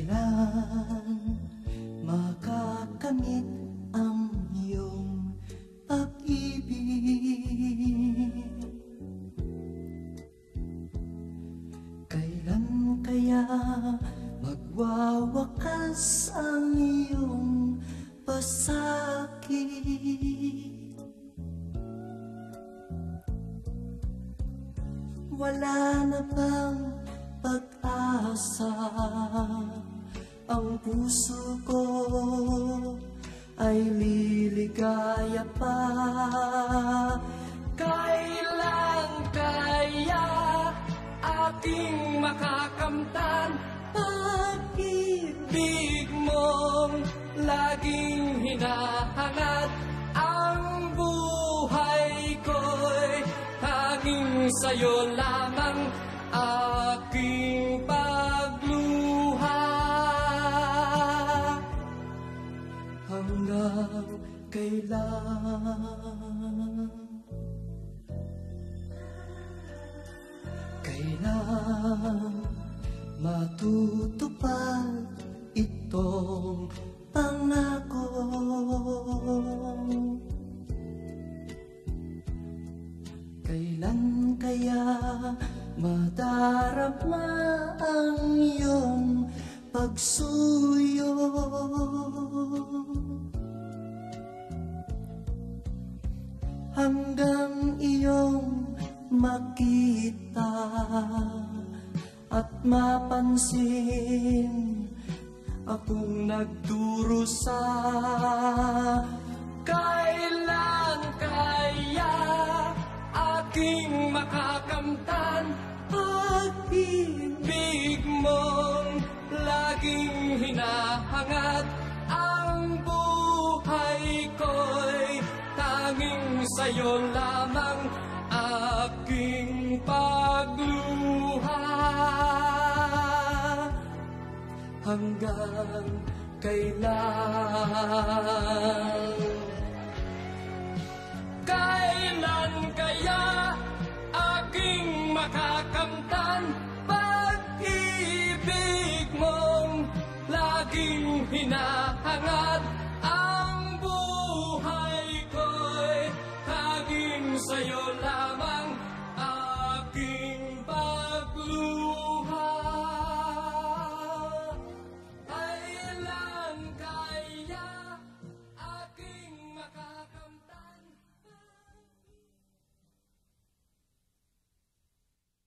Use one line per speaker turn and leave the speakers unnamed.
Kailan makakamit ang iyong pag-ibig? Kailan kaya magwawakas ang iyong pasakit? Wala na bang pag-asa? Ang puso ko ay liligaya pa.
Kailan kaya ating makakamtan pag-ibig mong laging hinahangad? Ang buhay ko'y tanging sa'yo lamang, aking pagluha.
Hanggang kailan? Kailan matutupad itong pangako? Kailan kaya madarama ang iyong pagsuyo? Hanggang iyong makita at mapansin akong nagdurusa.
Kailan kaya aking makakamtan pag-ibig mong laging hinahangad? Ang buhay ko'y tanging sa'yo lamang, aking pagluha.
Hanggang kailan?
Kailan kaya